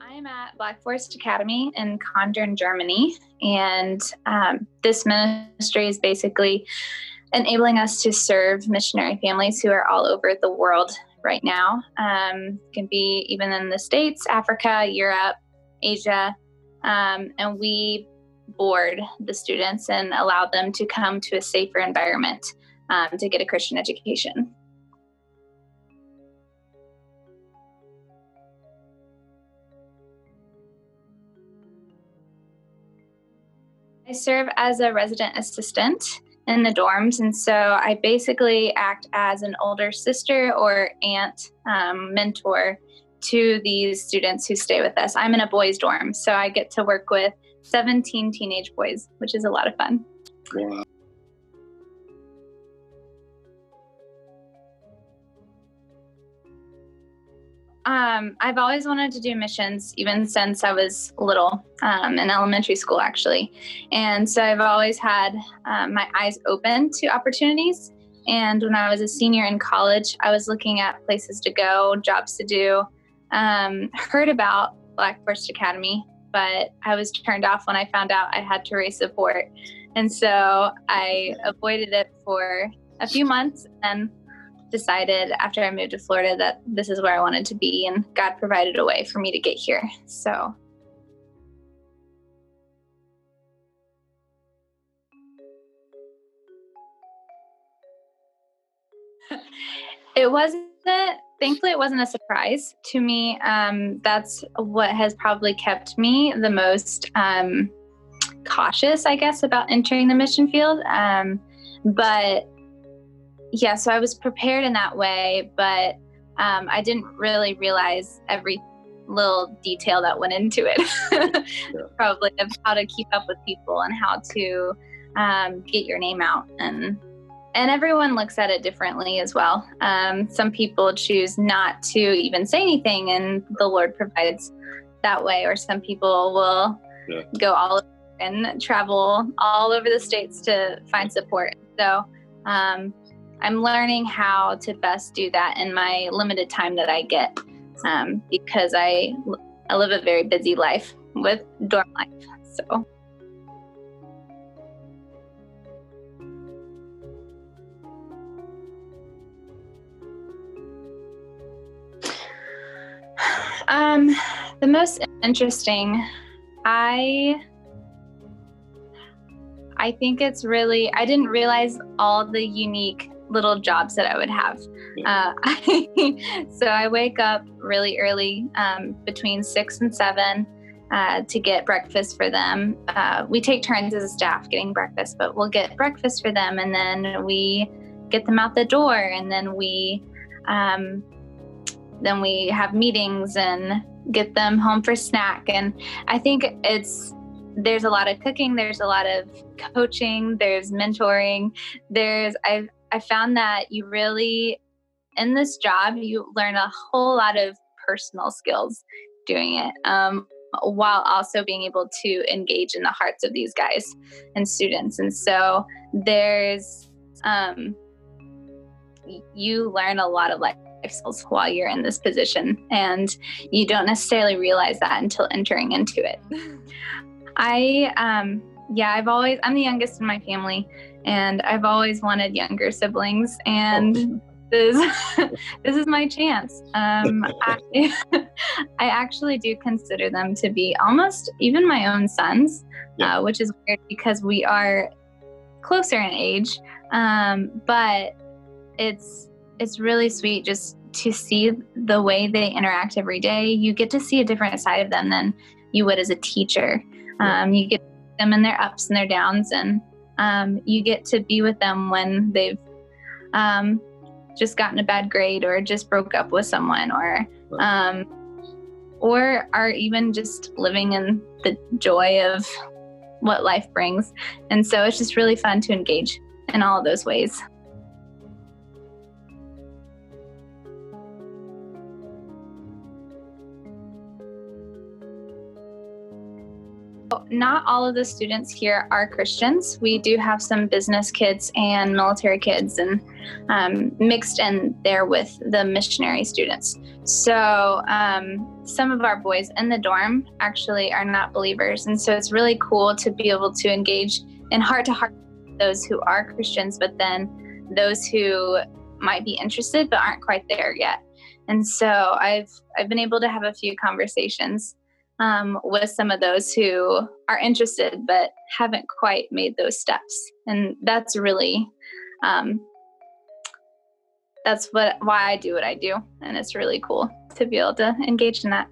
I'm at Black Forest Academy in Kondern, Germany, and this ministry is basically enabling us to serve missionary families who are all over the world right now. Can be even in the States, Africa, Europe, Asia, and we board the students and allow them to come to a safer environment to get a Christian education. I serve as a resident assistant in the dorms, and so I basically act as an older sister or aunt mentor to these students who stay with us. I'm in a boys' dorm, so I get to work with 17 teenage boys, which is a lot of fun. Wow. I've always wanted to do missions, even since I was little, in elementary school, actually. And so I've always had my eyes open to opportunities. And when I was a senior in college, I was looking at places to go, jobs to do, heard about Black Forest Academy, but I was turned off when I found out I had to raise support. And so I avoided it for a few months and decided after I moved to Florida that this is where I wanted to be, and God provided a way for me to get here. So thankfully it wasn't a surprise to me. That's what has probably kept me the most cautious, I guess, about entering the mission field. But yeah, so I was prepared in that way, but I didn't really realize every little detail that went into it, probably of how to keep up with people and how to get your name out. And everyone looks at it differently as well. Some people choose not to even say anything, and the Lord provides that way. Or some people will go all over and travel all over the States to find support. So I'm learning how to best do that in my limited time that I get, because I live a very busy life with dorm life. So. The most interesting, I think it's really, I didn't realize all the unique little jobs that I would have. So I wake up really early, between 6 and 7, to get breakfast for them. We take turns as a staff getting breakfast, but we'll get breakfast for them, and then we get them out the door, and then we have meetings and get them home for snack. And I think there's a lot of cooking, there's a lot of coaching, there's mentoring, I found that you really, in this job, you learn a whole lot of personal skills doing it, while also being able to engage in the hearts of these guys and students. And so you learn a lot of life skills while you're in this position, and you don't necessarily realize that until entering into it. I'm the youngest in my family, and I've always wanted younger siblings, and this is my chance. I actually do consider them to be almost even my own sons, which is weird because we are closer in age, but it's really sweet just to see the way they interact every day. You get to see a different side of them than you would as a teacher. You get them in their ups and their downs, and you get to be with them when they've just gotten a bad grade or just broke up with someone, or are even just living in the joy of what life brings. And so it's just really fun to engage in all of those ways. Not all of the students here are Christians. We do have some business kids and military kids, and mixed in there with the missionary students. So some of our boys in the dorm actually are not believers. And so it's really cool to be able to engage in heart-to-heart with those who are Christians, but then those who might be interested but aren't quite there yet. And so I've been able to have a few conversations with some of those who are interested but haven't quite made those steps. And that's really, that's why I do what I do. And it's really cool to be able to engage in that.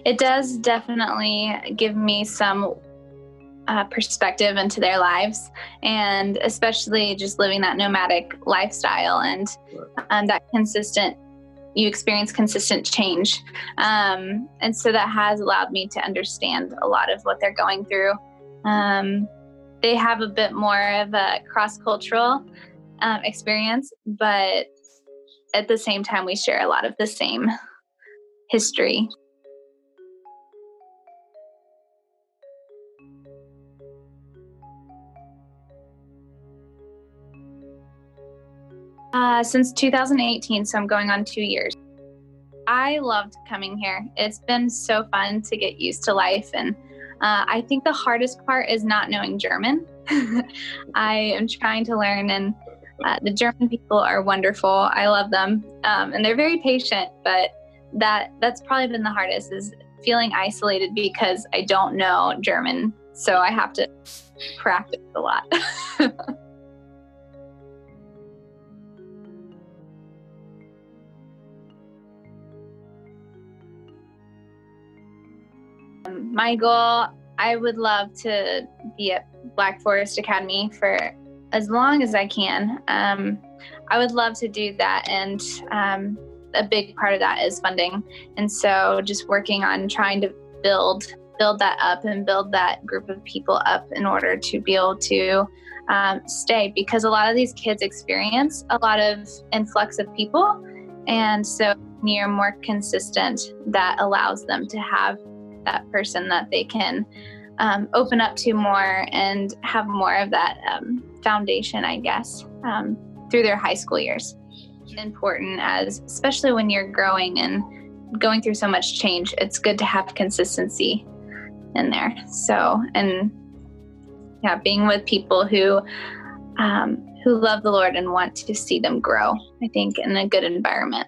It does definitely give me some perspective into their lives, and especially just living that nomadic lifestyle and that you experience consistent change. And so that has allowed me to understand a lot of what they're going through. They have a bit more of a cross-cultural experience, but at the same time, we share a lot of the same history. Since 2018, so I'm going on 2 years. I loved coming here. It's been so fun to get used to life. And I think the hardest part is not knowing German. I am trying to learn, and the German people are wonderful. I love them. And they're very patient, but that's probably been the hardest, is feeling isolated because I don't know German. So I have to practice a lot. My goal, I would love to be at Black Forest Academy for as long as I can. I would love to do that, and a big part of that is funding. And so just working on trying to build that up and build that group of people up in order to be able to stay, because a lot of these kids experience a lot of influx of people. And so when you're more consistent, that allows them to have that person that they can open up to more and have more of that foundation, I guess, through their high school years. Important, especially when you're growing and going through so much change, it's good to have consistency in there. So, and yeah, being with people who love the Lord and want to see them grow, I think, in a good environment.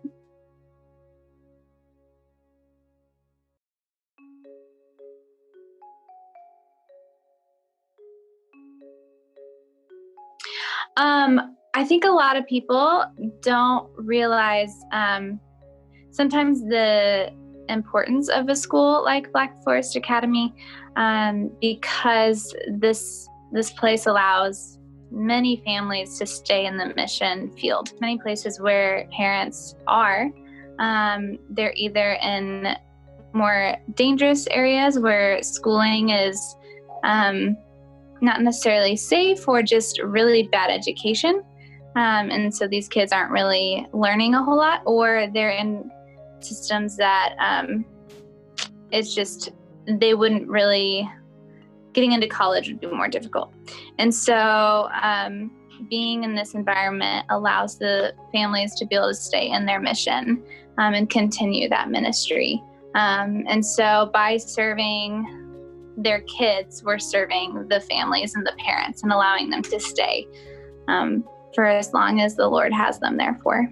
I think a lot of people don't realize sometimes the importance of a school like Black Forest Academy, because this place allows many families to stay in the mission field. Many places where parents are, they're either in more dangerous areas where schooling is not necessarily safe, or just really bad education. And so these kids aren't really learning a whole lot, or they're in systems that it's just, they wouldn't really, getting into college would be more difficult. And so being in this environment allows the families to be able to stay in their mission and continue that ministry. And so by serving their kids, we're serving the families and the parents and allowing them to stay for as long as the Lord has them there for.